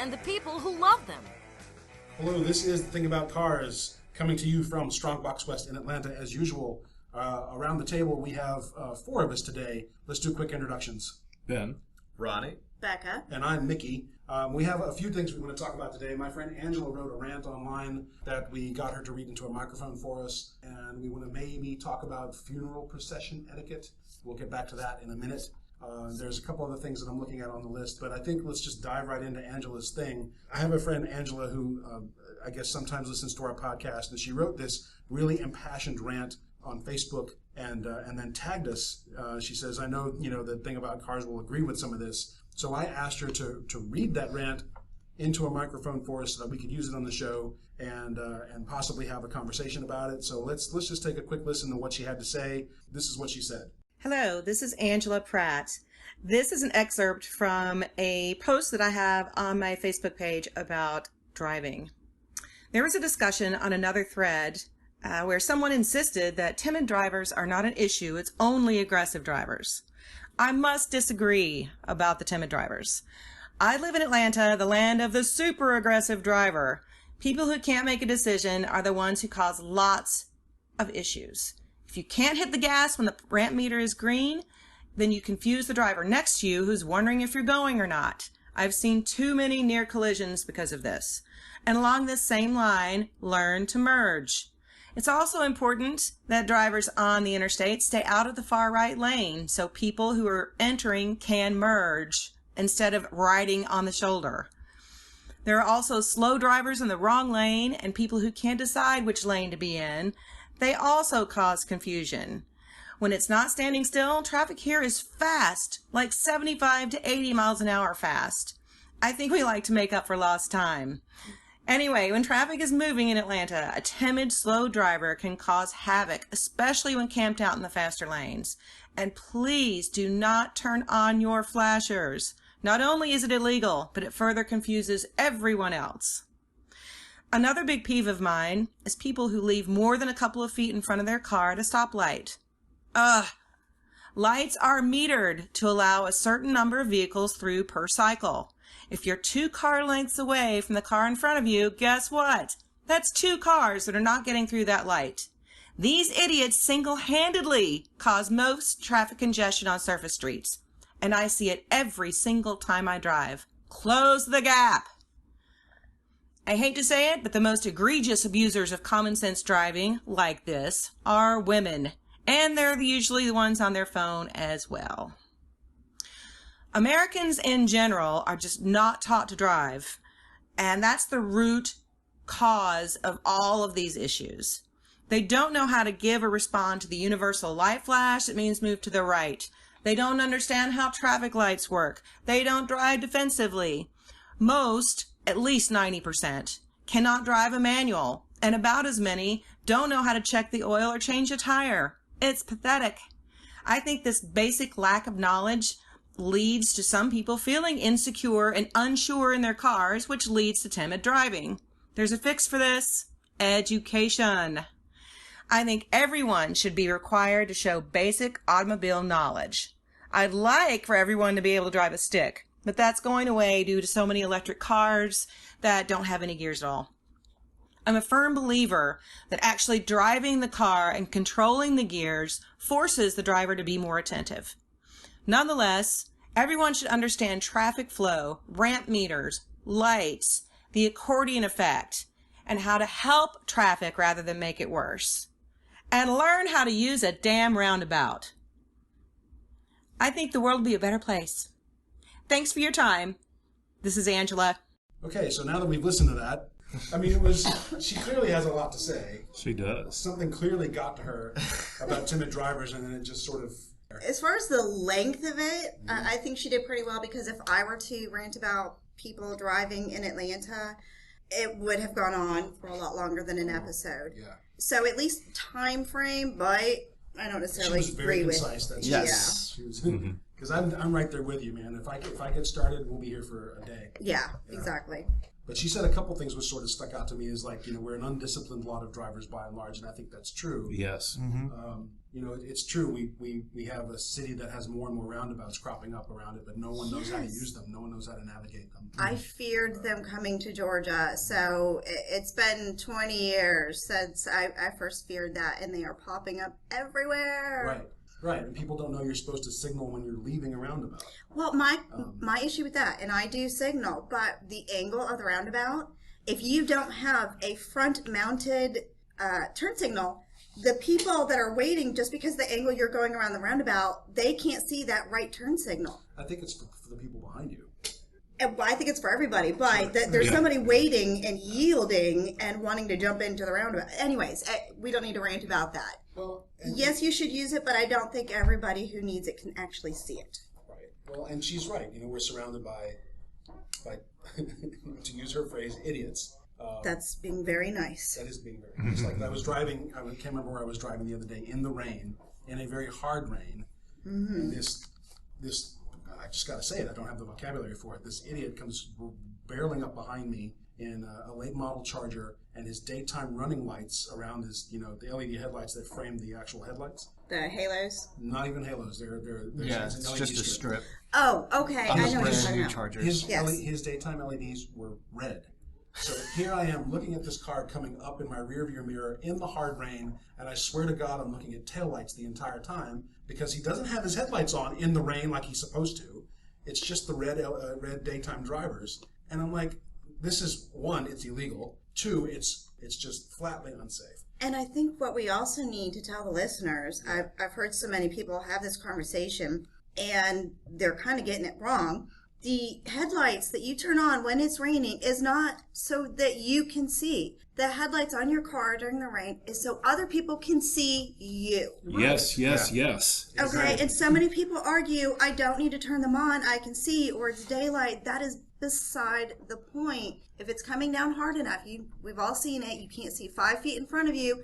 and the people who love them. Hello, this is The Thing About Cars, coming to you from Strongbox West in Atlanta as usual. Around the table we have four of us today. Let's do quick introductions. Ben. Ronny. Beka. And I'm Mickey. We have a few things we want to talk about today. My friend Angela wrote a rant online that we got her to read into a microphone for us, and we want to maybe talk about funeral procession etiquette. We'll get back to that in a minute. There's a couple other things that I'm looking at on the list, but I think let's just dive right into Angela's thing. I have a friend, Angela, who I guess sometimes listens to our podcast, and she wrote this really impassioned rant on Facebook and then tagged us. She says, I know, the Thing About Cars will agree with some of this. So I asked her to read that rant into a microphone for us so that we could use it on the show and possibly have a conversation about it. So let's just take a quick listen to what she had to say. This is what she said. Hello, this is Angela Pratt. This is an excerpt from a post that I have on my Facebook page about driving. There was a discussion on another thread where someone insisted that timid drivers are not an issue, it's only aggressive drivers. I must disagree about the timid drivers. I live in Atlanta, the land of the super aggressive driver. People who can't make a decision are the ones who cause lots of issues. If you can't hit the gas when the rant meter is green, then you confuse the driver next to you who's wondering if you're going or not. I've seen too many near collisions because of this. And along this same line, learn to merge. It's also important that drivers on the interstate stay out of the far right lane so people who are entering can merge instead of riding on the shoulder. There are also slow drivers in the wrong lane and people who can't decide which lane to be in. They also cause confusion. When it's not standing still, traffic here is fast, like 75 to 80 miles an hour fast. I think we like to make up for lost time. Anyway, when traffic is moving in Atlanta, a timid, slow driver can cause havoc, especially when camped out in the faster lanes. And please do not turn on your flashers. Not only is it illegal, but it further confuses everyone else. Another big peeve of mine is people who leave more than a couple of feet in front of their car at a stoplight. Lights are metered to allow a certain number of vehicles through per cycle. If you're 2 car lengths away from the car in front of you, guess what? That's 2 cars that are not getting through that light. These idiots single-handedly cause most traffic congestion on surface streets, and I see it every single time I drive. Close the gap! I hate to say it, but the most egregious abusers of common sense driving, like this, are women. And they're usually the ones on their phone as well. Americans in general are just not taught to drive. And that's the root cause of all of these issues. They don't know how to give or respond to the universal light flash that means move to the right. They don't understand how traffic lights work. They don't drive defensively. Most, at least 90%, cannot drive a manual, and about as many don't know how to check the oil or change a tire. It's pathetic. I think this basic lack of knowledge leads to some people feeling insecure and unsure in their cars, which leads to timid driving. There's a fix for this: education. I think everyone should be required to show basic automobile knowledge. I'd like for everyone to be able to drive a stick, but that's going away due to so many electric cars that don't have any gears at all. I'm a firm believer that actually driving the car and controlling the gears forces the driver to be more attentive. Nonetheless, everyone should understand traffic flow, ramp meters, lights, the accordion effect, and how to help traffic rather than make it worse. And learn how to use a damn roundabout. I think the world will be a better place. Thanks for your time. This is Angela. Okay, so now that we've listened to that, I mean, she clearly has a lot to say. She does. Something clearly got to her about timid drivers, and then it just sort of... As far as the length of it, I think she did pretty well, because if I were to rant about people driving in Atlanta, it would have gone on for a lot longer than an episode. Yeah. So at least time frame, but I don't necessarily agree with. She was very concise. That's Yes. She was, because I'm right there with you, man. If I get started, we'll be here for a day. Yeah, exactly. But she said a couple things which sort of stuck out to me is like, we're an undisciplined lot of drivers by and large, and I think that's true. Yes. It's true. We have a city that has more and more roundabouts cropping up around it, but no one knows how to use them. No one knows how to navigate them. I feared them coming to Georgia, so it's been 20 years since I first feared that, and they are popping up everywhere. Right, and people don't know you're supposed to signal when you're leaving a roundabout. Well, my issue with that, and I do signal, but the angle of the roundabout, if you don't have a front-mounted turn signal, the people that are waiting, just because the angle you're going around the roundabout, they can't see that right turn signal. I think it's for the people behind you. I think it's for everybody, but there's somebody waiting and yielding and wanting to jump into the roundabout. Anyways, we don't need to rant about that. Well, yes, you should use it, but I don't think everybody who needs it can actually see it. Right. Well, and she's right. We're surrounded by to use her phrase, idiots. That's being very nice. That is being very nice. Like I was driving, I can't remember where I was driving the other day in the rain, in a very hard rain. And this, I just got to say it, I don't have the vocabulary for it. This idiot comes barreling up behind me in a late model Charger, and his daytime running lights around his, the LED headlights that frame the actual headlights. The halos? Not even halos. They're it's just a strip. Oh, okay. I know what you're brand talking new about. Chargers. His daytime LEDs were red. So here I am looking at this car coming up in my rearview mirror in the hard rain, and I swear to God I'm looking at taillights the entire time because he doesn't have his headlights on in the rain like he's supposed to. It's just the red daytime drivers. And I'm like, this is, one, it's illegal. Two, it's just flatly unsafe. And I think what we also need to tell the listeners, I've heard so many people have this conversation, and they're kind of getting it wrong. The headlights that you turn on when it's raining is not so that you can see. The headlights on your car during the rain is so other people can see you. Yes. Okay, Exactly. and so many people argue, I don't need to turn them on, I can see, or it's daylight. That is beside the point. If it's coming down hard enough, we've all seen it, you can't see 5 feet in front of you.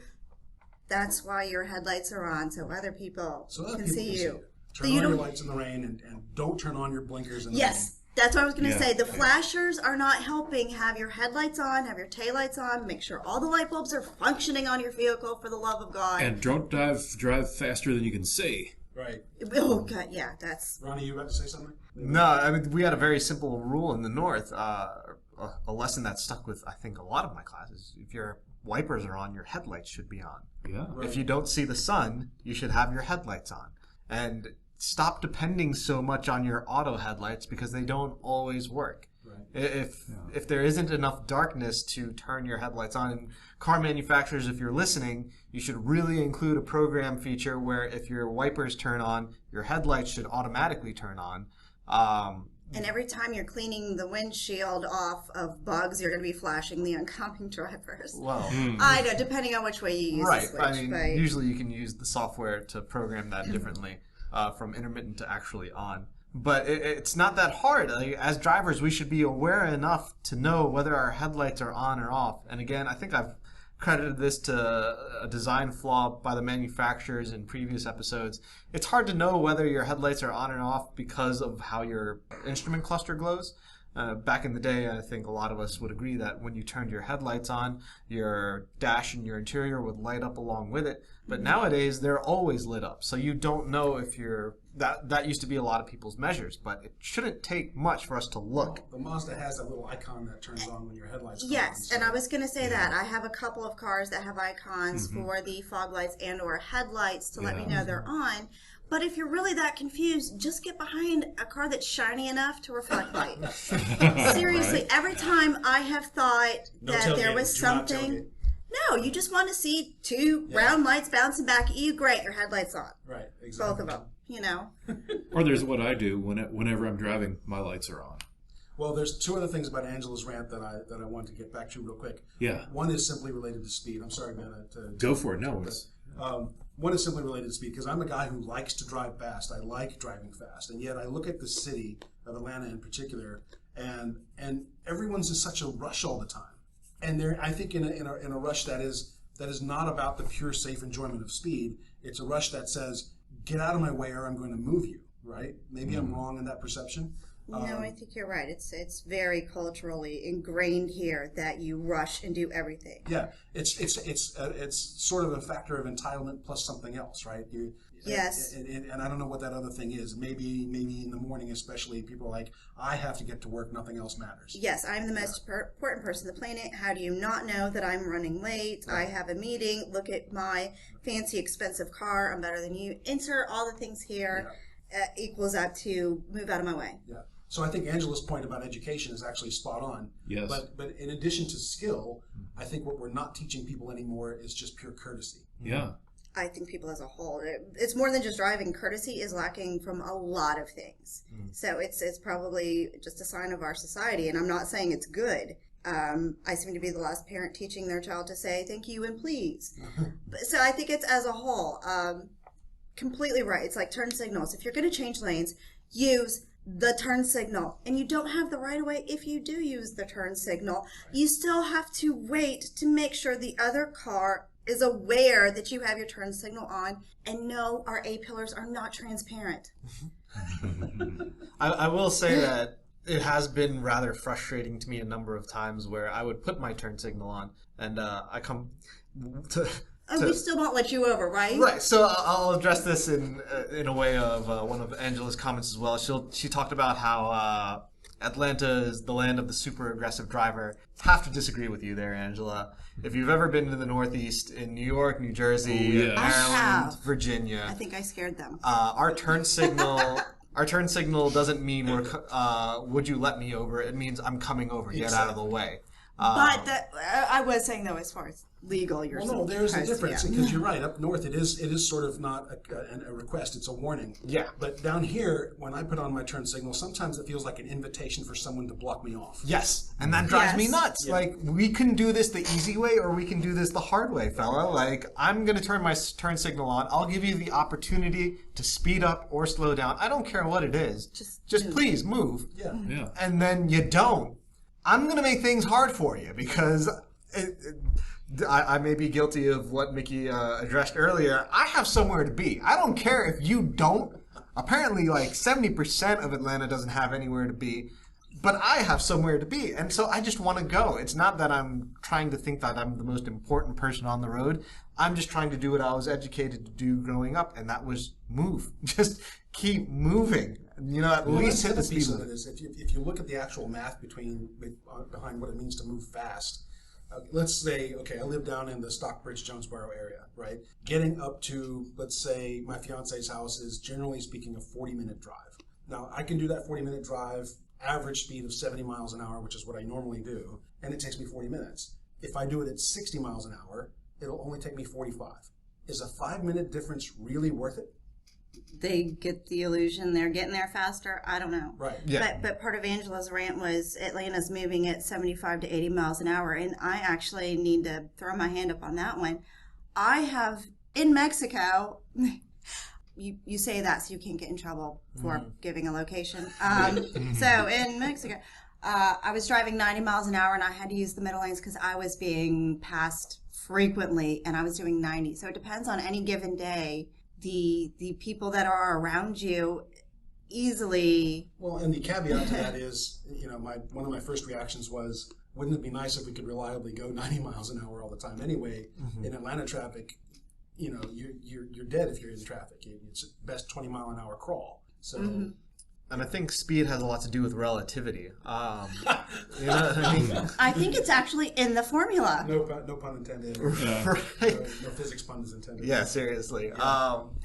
That's why your headlights are on, so other people can see you. Turn on your lights in the rain and don't turn on your blinkers in the rain. Yes, that's what I was going to say. The flashers are not helping. Have your headlights on, have your taillights on, make sure all the light bulbs are functioning on your vehicle, for the love of God. And don't drive faster than you can see. Right. Oh, God, yeah, that's... Ronnie, you about to say something? No, I mean, we had a very simple rule in the North, a lesson that stuck with, I think, a lot of my classes. If your wipers are on, your headlights should be on. Yeah. Right. If you don't see the sun, you should have your headlights on. And stop depending so much on your auto headlights because they don't always work. Right. If there isn't enough darkness to turn your headlights on, and car manufacturers, if you're listening, you should really include a program feature where if your wipers turn on, your headlights should automatically turn on. And every time you're cleaning the windshield off of bugs, you're going to be flashing the oncoming drivers. Well, I know, depending on which way you use right. the switch. I mean, usually you can use the software to program that differently. From intermittent to actually on. But it's not that hard. Like, as drivers, we should be aware enough to know whether our headlights are on or off. And again, I think I've credited this to a design flaw by the manufacturers in previous episodes. It's hard to know whether your headlights are on and off because of how your instrument cluster glows. Back in the day, I think a lot of us would agree that when you turned your headlights on, your dash and your interior would light up along with it. But nowadays, they're always lit up. So you don't know if you're... That used to be a lot of people's measures, but it shouldn't take much for us to look. Well, the Mazda has that little icon that turns on when your headlights come on. Yes, and I was going to say that. I have a couple of cars that have icons for the fog lights and or headlights to let me know they're on. But if you're really that confused, just get behind a car that's shiny enough to reflect light. Seriously, every time I have thought that there was something... No, you just want to see two round lights bouncing back at you. Great, your headlights on. Right, exactly. Both of them, you know. Or there's what I do whenever I'm driving, my lights are on. Well, there's two other things about Angela's rant that I want to get back to real quick. Yeah. One is simply related to speed. I'm sorry, man. Go for it. No, one is simply related to speed because I'm a guy who likes to drive fast. I like driving fast, and yet I look at the city of Atlanta in particular, and everyone's in such a rush all the time. And I think in a rush that is not about the pure safe enjoyment of speed. It's a rush that says, get out of my way or I'm going to move you, right? Maybe I'm wrong in that perception. No, I think you're right. It's very culturally ingrained here that you rush and do everything. Yeah, it's sort of a factor of entitlement plus something else, right? Yes. And I don't know what that other thing is. Maybe in the morning, especially, people are like, I have to get to work. Nothing else matters. Yes, I'm the most important person on the planet. How do you not know that I'm running late? I have a meeting. Look at my fancy, expensive car. I'm better than you. Insert all the things here. Equals up to move out of my way. Yeah. So I think Angela's point about education is actually spot on. Yes. But in addition to skill, I think what we're not teaching people anymore is just pure courtesy. Yeah. I think people as a whole, it's more than just driving. Courtesy is lacking from a lot of things. So it's probably just a sign of our society, and I'm not saying it's good. I seem to be the last parent teaching their child to say thank you and please. So I think it's as a whole. Completely right. It's like turn signals. If you're going to change lanes, use the turn signal. And you don't have the right of way if you do use the turn signal. You still have to wait to make sure the other car is aware that you have your turn signal on. And no, our A-pillars are not transparent. I will say that it has been rather frustrating to me a number of times where I would put my turn signal on and I come to... And we still won't let you over, right? Right. So I'll address this in a way of one of Angela's comments as well. She talked about how Atlanta is the land of the super aggressive driver. Have to disagree with you there, Angela. If you've ever been to the Northeast in New York, New Jersey, I have. Maryland, Virginia, I think I scared them. our turn signal. Our turn signal doesn't mean would you let me over? It means I'm coming over. Get out of the way. But I was saying, though, as far as legal, you're Well, no, there's a difference because you're right. Up north, it is sort of not a request; it's a warning. Yeah. But down here, when I put on my turn signal, sometimes it feels like an invitation for someone to block me off. Yes, and that drives me Yes. nuts. Yeah. Like, we can do this the easy way or we can do this the hard way, fella. Like, I'm going to turn my turn signal on. I'll give you the opportunity to speed up or slow down. I don't care what it is. Just please move. Yeah. Yeah. And then you don't. I'm going to make things hard for you because I may be guilty of what Mickey addressed earlier. I have somewhere to be. I don't care if you don't. Apparently, like 70% of Atlanta doesn't have anywhere to be. But I have somewhere to be. And so I just want to go. It's not that I'm trying to think that I'm the most important person on the road. I'm just trying to do what I was educated to do growing up. And that was move. Just keep moving. You know, at least hit the speed piece of limit. it is if you look at the actual math behind what it means to move fast. Let's say, okay, I live down in the Stockbridge, Jonesboro area, right? Getting up to, let's say, my fiance's house is generally speaking a 40-minute drive. Now, I can do that 40-minute drive, average speed of 70 miles an hour, which is what I normally do, and it takes me 40 minutes. If I do it at 60 miles an hour, it'll only take me 45. Is a 5-minute difference really worth it? They get the illusion they're getting there faster. I don't know. Right. Yeah. But part of Angela's rant was Atlanta's moving at 75 to 80 miles an hour, and I actually need to throw my hand up on that one. I have, in Mexico, you say that so you can't get in trouble for giving a location. So in Mexico, I was driving 90 miles an hour, and I had to use the middle lanes because I was being passed frequently, and I was doing 90. So it depends on any given day. The people that are around you easily. Well, and the caveat to that is, you know, one of my first reactions was, wouldn't it be nice if we could reliably go 90 miles an hour all the time? Anyway, in Atlanta traffic, you know, you're dead if you're in traffic. It's at best 20 mile an hour crawl. So. And I think speed has a lot to do with relativity. You know what I mean? I think it's actually in the formula. No pun intended. Right. No physics puns intended. Yeah, seriously.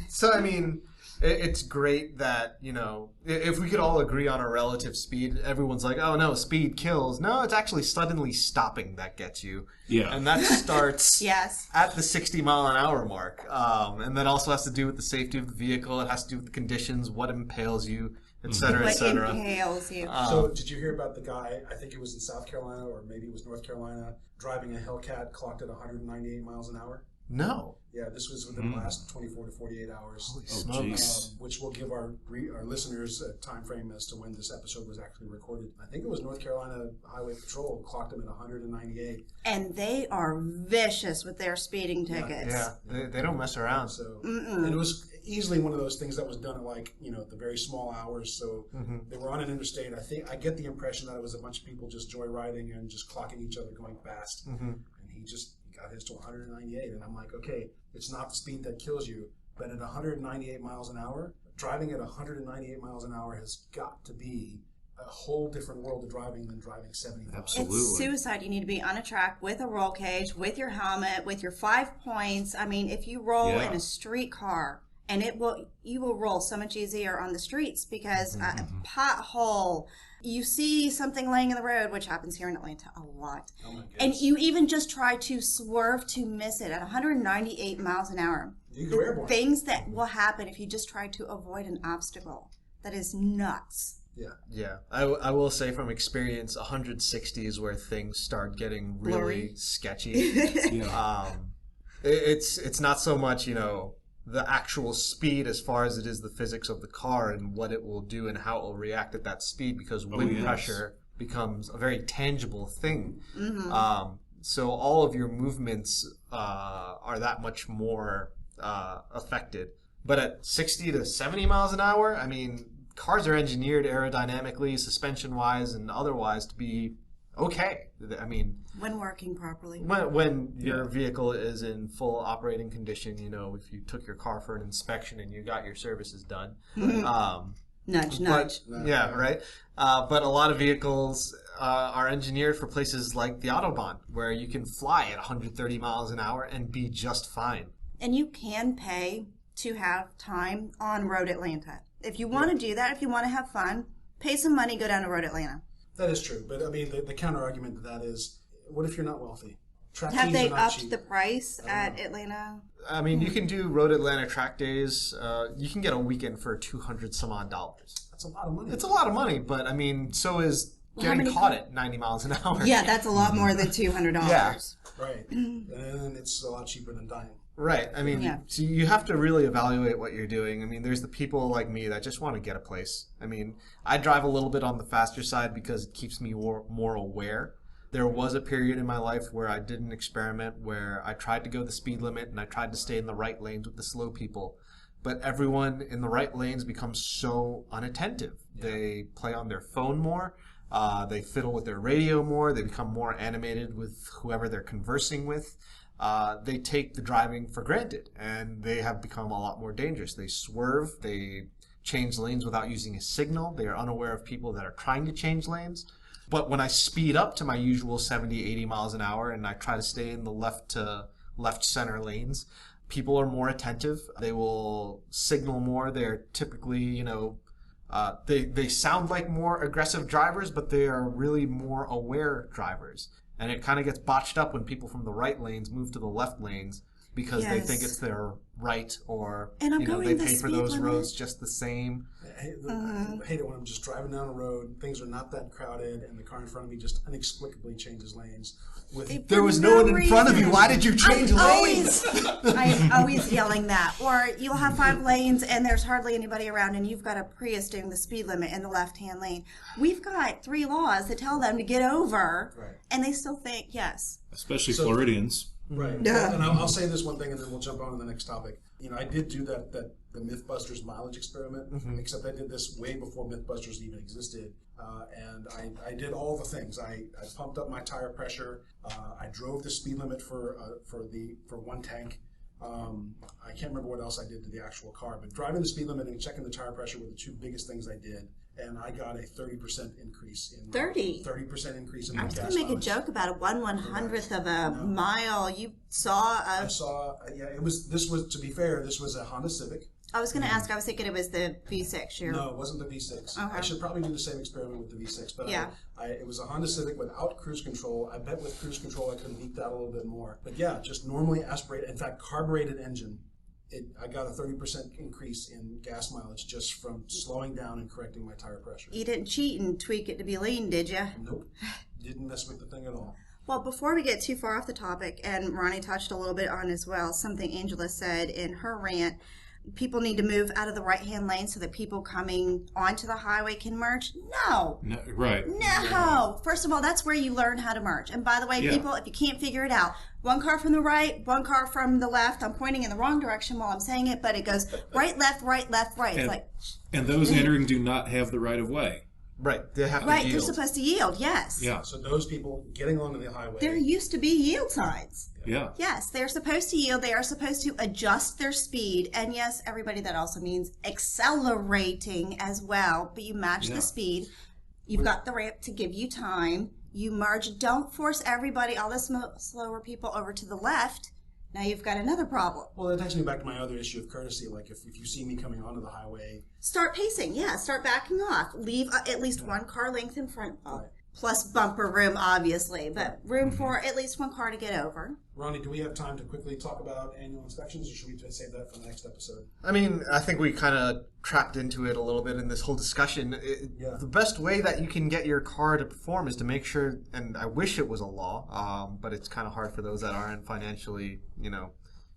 So, I mean, it's great that, you know, if we could all agree on a relative speed, everyone's like, oh, no, speed kills. No, it's actually suddenly stopping that gets you. Yeah. And that starts Yes. at the 60 mile an hour mark. And that also has to do with the safety of the vehicle. It has to do with the conditions, what impales you, et cetera, et What cetera. impales you. So did you hear about the guy, I think it was in South Carolina or maybe it was North Carolina, driving a Hellcat clocked at 198 miles an hour? No. Yeah, this was within the last 24 to 48 hours. Holy Oh, smokes. jeez. Which will give our listeners a time frame as to when this episode was actually recorded. I think it was North Carolina Highway Patrol clocked them at 198. And they are vicious with their speeding tickets. Yeah, they don't mess around. So, and it was easily one of those things that was done at like, the very small hours. So they were on an interstate. I get the impression that it was a bunch of people just joyriding and just clocking each other going fast. And he just got his to 198. And I'm like, okay, it's not the speed that kills you, but at 198 miles an hour, driving at 198 miles an hour has got to be a whole different world of driving than driving 75. Absolutely. It's suicide. You need to be on a track with a roll cage, with your helmet, with your 5 points. I mean, if you roll in a street car, and you will roll so much easier on the streets because a pothole, you see something laying in the road, which happens here in Atlanta a lot, and you even just try to swerve to miss it at 198 miles an hour. You go airborne. Things that will happen if you just try to avoid an obstacle. That is nuts. Yeah. I will say from experience, 160 is where things start getting really Blurry. sketchy. Yeah. It's not so much, the actual speed as far as it is the physics of the car and what it will do and how it will react at that speed, because wind pressure becomes a very tangible thing. So all of your movements are that much more affected. But at 60 to 70 miles an hour, I mean, cars are engineered aerodynamically, suspension-wise, and otherwise to be okay. I mean, When working properly. when your vehicle is in full operating condition, if you took your car for an inspection and you got your services done. Nudge, But, nudge. yeah, right. But a lot of vehicles are engineered for places like the Autobahn, where you can fly at 130 miles an hour and be just fine. And you can pay to have time on Road Atlanta. If you want to do that, if you want to have fun, pay some money, go down to Road Atlanta. That is true, but I mean, the counter argument to that is, what if you're not wealthy? Track Have teams they are not upped cheap. the price at Atlanta? I mean, you can do Road Atlanta track days. You can get a weekend for $200 some odd. That's a lot of money. It's a lot of money, but I mean, so is getting many caught at 90 miles an hour. Yeah, that's a lot more than $200. Yeah. Right, and it's a lot cheaper than dying. Right. I mean, so you have to really evaluate what you're doing. I mean, there's the people like me that just want to get a place. I mean, I drive a little bit on the faster side because it keeps me more aware. There was a period in my life where I did an experiment where I tried to go the speed limit and I tried to stay in the right lanes with the slow people. But everyone in the right lanes becomes so unattentive. They play on their phone more. They fiddle with their radio more. They become more animated with whoever they're conversing with. They take the driving for granted, and they have become a lot more dangerous. They swerve. They change lanes without using a signal. They are unaware of people that are trying to change lanes. But when I speed up to my usual 70, 80 miles an hour and I try to stay in the left to left center lanes, people are more attentive. They will signal more. They're typically, they sound like more aggressive drivers, but they are really more aware drivers. And it kind of gets botched up when people from the right lanes move to the left lanes because they think it's their right, or they pay for those roads just the same. I hate it when I'm just driving down the road, things are not that crowded, and the car in front of me just inexplicably changes lanes. There was no one in front of you. Why did you change lanes? I'm always yelling that. Or you'll have 5 lanes and there's hardly anybody around, and you've got a Prius doing the speed limit in the left-hand lane. We've got 3 laws that tell them to get over, and they still think yes. Especially Floridians. Right. Yeah. And I'll say this one thing, and then we'll jump on to the next topic. I did do the Mythbusters mileage experiment, except I did this way before Mythbusters even existed. And I did all the things. I pumped up my tire pressure. I drove the speed limit for one tank. I can't remember what else I did to the actual car, but driving the speed limit and checking the tire pressure were the 2 biggest things I did. And I got a 30% increase in 30% increase in my gas mileage. I was going to make a joke about a 1/100th of a mile. You saw I saw. This was, to be fair, this was a Honda Civic. I was going to ask. I was thinking it was the V6. No, it wasn't the V6. Okay. I should probably do the same experiment with the V6, but it was a Honda Civic without cruise control. I bet with cruise control I could have eked out a little bit more. But yeah, just normally aspirated, in fact, carbureted engine. I got a 30% increase in gas mileage just from slowing down and correcting my tire pressure. You didn't cheat and tweak it to be lean, did you? Nope. Didn't mess with the thing at all. Well, before we get too far off the topic, and Ronnie touched a little bit on as well, something Angela said in her rant, people need to move out of the right-hand lane so that people coming onto the highway can merge. No. Right. No. First of all, that's where you learn how to merge. And by the way, people, if you can't figure it out, one car from the right, one car from the left. I'm pointing in the wrong direction while I'm saying it, but it goes right, left, right, left, right. It's like, and those entering do not have the right of way. Right. They have to right, yield. they're supposed to yield, yes. Yeah. So those people getting onto the highway. There used to be yield signs. Yeah. Yes, they're supposed to yield. They are supposed to adjust their speed. And yes, everybody, that also means accelerating as well. But you match the speed. You've got the ramp to give you time. You merge. Don't force everybody, all the slower people, over to the left. Now you've got another problem. Well, that takes me back to my other issue of courtesy. Like if you see me coming onto the highway. Start pacing. Yeah, start backing off. Leave at least one car length in front. Plus bumper room, obviously, but room for at least one car to get over. Ronnie, do we have time to quickly talk about annual inspections, or should we save that for the next episode? I mean, I think we kind of trapped into it a little bit in this whole discussion. The best way that you can get your car to perform is to make sure, and I wish it was a law, but it's kind of hard for those that aren't financially,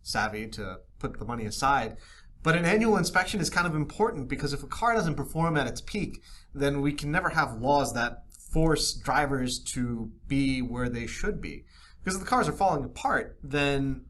savvy to put the money aside. But an annual inspection is kind of important because if a car doesn't perform at its peak, then we can never have laws that force drivers to be where they should be. Because if the cars are falling apart, then,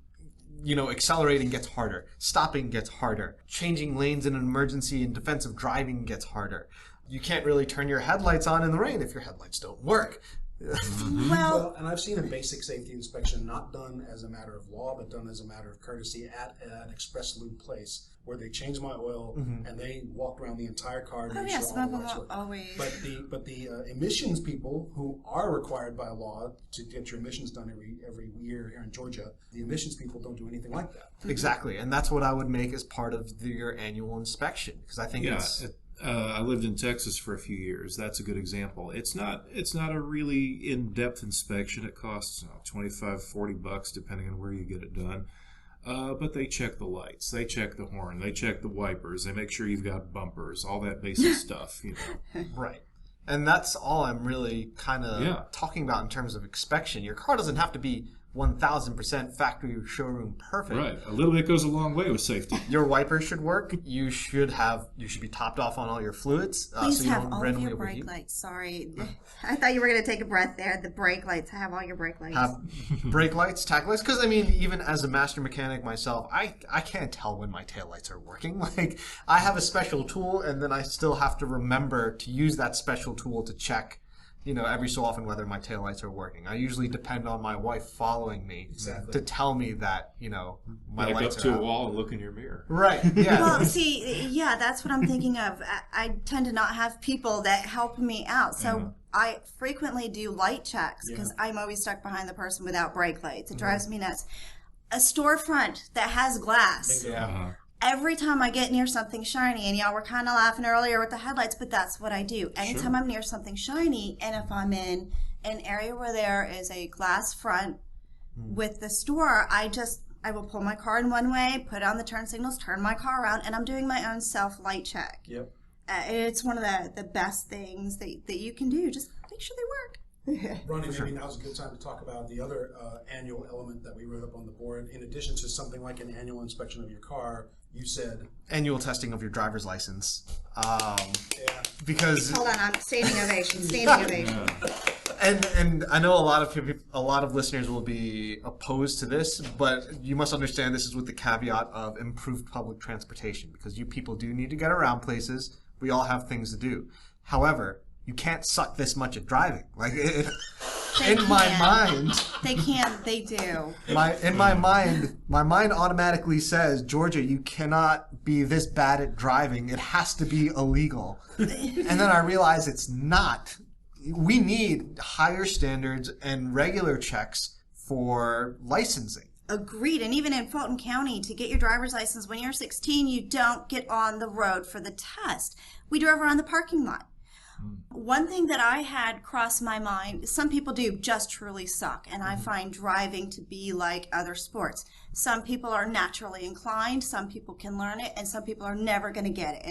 accelerating gets harder. Stopping gets harder. Changing lanes in an emergency and defensive driving gets harder. You can't really turn your headlights on in the rain if your headlights don't work. Well, and I've seen a basic safety inspection not done as a matter of law, but done as a matter of courtesy at an express lube place where they changed my oil and they walked around the entire car to make sure all the lights work. Always. But the emissions people who are required by law to get your emissions done every year here in Georgia, the emissions people don't do anything like that. Exactly, and that's what I would make as part of your annual inspection because I think I lived in Texas for a few years. That's a good example. It's not a really in-depth inspection. It costs $25-$40 depending on where you get it done. But they check the lights, they check the horn, they check the wipers, they make sure you've got bumpers, all that basic stuff. Right. And that's all I'm really kind of talking about in terms of inspection. Your car doesn't have to be 1,000% factory or showroom perfect. Right. A little bit goes a long way with safety. Your wipers should work. You should be topped off on all your fluids. Please so you have don't all randomly your brake overheat. lights. Sorry. I thought you were going to take a breath there. The brake lights. Have all your brake lights. Have brake lights, tack lights. Because, even as a master mechanic myself, I can't tell when my taillights are working. Like, I have a special tool, and then I still have to remember to use that special tool to check every so often whether my taillights are working. I usually depend on my wife following me to tell me that, my Back lights up are to out. a wall and look in your mirror. Right, yeah. Well, see, that's what I'm thinking of. I tend to not have people that help me out. So I frequently do light checks because I'm always stuck behind the person without brake lights. It drives me nuts. A storefront that has glass. Yeah. Every time I get near something shiny, and y'all were kind of laughing earlier with the headlights, but that's what I do. Anytime I'm near something shiny, and if I'm in an area where there is a glass front with the store, I will pull my car in one way, put on the turn signals, turn my car around, and I'm doing my own self-light check. Yep. It's one of the best things that you can do. Just make sure they work. Ronnie, maybe now's a good time to talk about the other annual element that we wrote up on the board. In addition to something like an annual inspection of your car, you said annual testing of your driver's license. Because hold on, I'm standing ovation. Standing ovation. And I know a lot of listeners will be opposed to this, but you must understand this is with the caveat of improved public transportation because you people do need to get around places. We all have things to do. However, you can't suck this much at driving. Like my mind, they can. They do. My mind automatically says, Georgia, you cannot be this bad at driving. It has to be illegal. And then I realize it's not. We need higher standards and regular checks for licensing. Agreed. And even in Fulton County, to get your driver's license when you're 16, you don't get on the road for the test. We drove around the parking lot. One thing that I had crossed my mind, some people do just truly suck, and I find driving to be like other sports. Some people are naturally inclined, some people can learn it, and some people are never going to get it.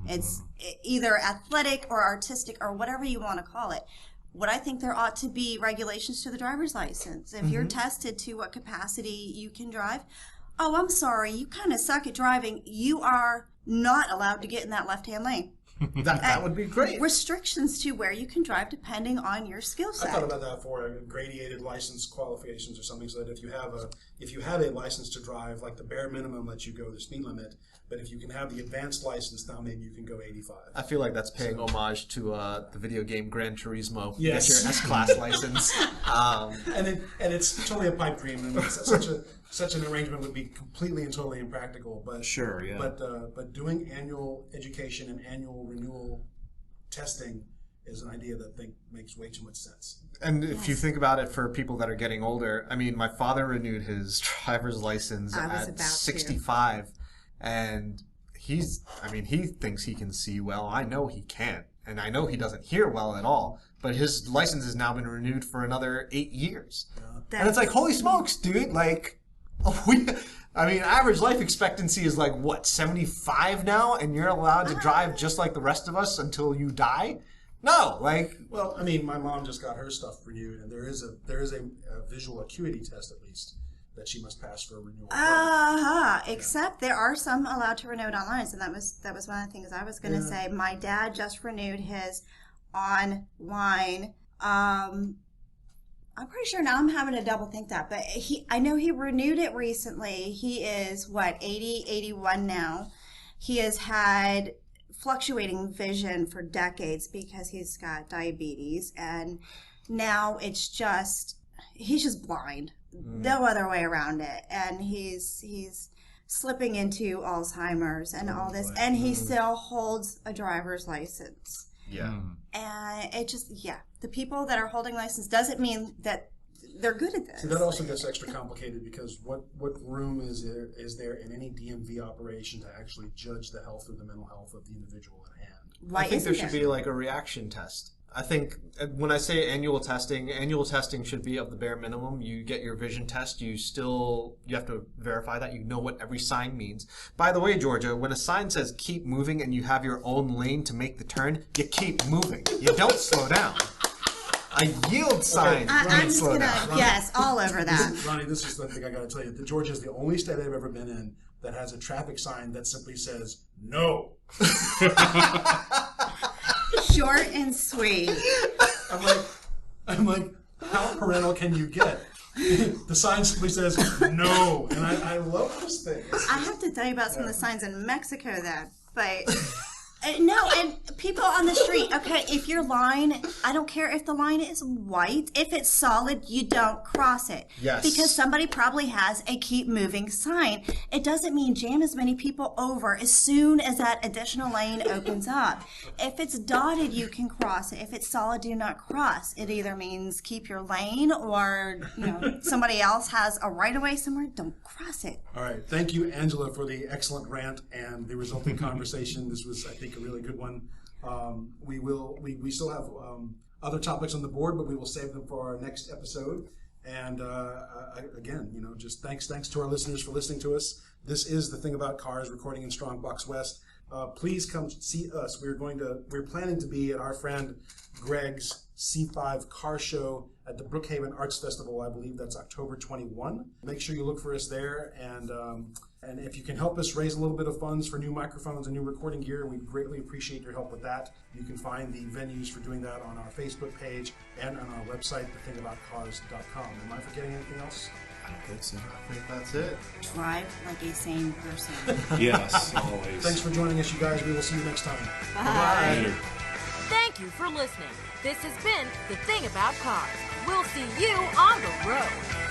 It's either athletic or artistic or whatever you want to call it. what I think there ought to be regulations to the driver's license. If you're tested to what capacity you can drive, oh, I'm sorry, you kind of suck at driving. You are not allowed to get in that left-hand lane. That would be great. Restrictions to where you can drive depending on your skill set. I thought about that for gradated license qualifications or something, so that if you have a license to drive, like the bare minimum lets you go the speed limit, but if you can have the advanced license, now maybe you can go 85. I feel like that's paying homage to the video game Gran Turismo. Yes. Get your S-Class license. And it's totally a pipe dream, and such an arrangement would be completely and totally impractical. But Sure, yeah. But doing annual education and annual renewal testing is an idea that I think makes way too much sense. And if you think about it for people that are getting older, I mean, my father renewed his driver's license at 65, and he thinks he can see well. I know he can't, and I know he doesn't hear well at all, but his license has now been renewed for another 8 years. And it's like, holy smokes, dude, like, average life expectancy is like, what, 75 now, and you're allowed to drive just like the rest of us until you die? No, like... Well, I mean, my mom just got her stuff renewed, and there is a visual acuity test, at least, that she must pass for a renewal. Except there are some allowed to renew it online, so that was one of the things I was going to say. My dad just renewed his online. I'm pretty sure now I'm having to double think that, but I know he renewed it recently. He is, 80, 81 now. He has had fluctuating vision for decades because he's got diabetes, and now he's just blind. No other way around it. And he's slipping into Alzheimer's and all this, and he still holds a driver's license. Yeah. And it just, the people that are holding license doesn't mean that they're good at this. So that also gets extra complicated, because what room is there in any DMV operation to actually judge the health or the mental health of the individual at hand? I think there should be like a reaction test. I think when I say annual testing should be of the bare minimum. You get your vision test. You have to verify that you know what every sign means. By the way, Georgia, when a sign says keep moving and you have your own lane to make the turn, you keep moving. You don't slow down. A yield sign. I'm just going to guess all over that. Ronny, this is the thing I got to tell you. Georgia is the only state I've ever been in that has a traffic sign that simply says no. Short and sweet. I'm like, how parental can you get? The sign simply says no, and I love those things. I have to tell you about some of the signs in Mexico, though. But no, and people on the street. Okay, if your line, I don't care if the line is white. If it's solid, you don't cross it. Yes. Because somebody probably has a keep moving sign. It doesn't mean jam as many people over as soon as that additional lane opens up. If it's dotted, you can cross it. If it's solid, do not cross. It either means keep your lane, or somebody else has a right of way somewhere. Don't cross it. All right. Thank you, Angela, for the excellent rant and the resulting conversation. This was, I think, a really good one. We still have other topics on the board, but we will save them for our next episode. And again, just thanks to our listeners for listening to us. This is The Thing About Cars, recording in Strongbox West. Please come see us. We're planning to be at our friend Greg's C5 car show at the Brookhaven Arts Festival. I believe that's October 21. Make sure you look for us there, and if you can help us raise a little bit of funds for new microphones and new recording gear, we'd greatly appreciate your help with that. You can find the venues for doing that on our Facebook page and on our website, thethingaboutcars.com. Am I forgetting anything else? I don't think so. I think that's it. Drive like a sane person. Yes, always. Thanks for joining us, you guys. We will see you next time. Bye. Later. Thank you for listening. This has been The Thing About Cars. We'll see you on the road.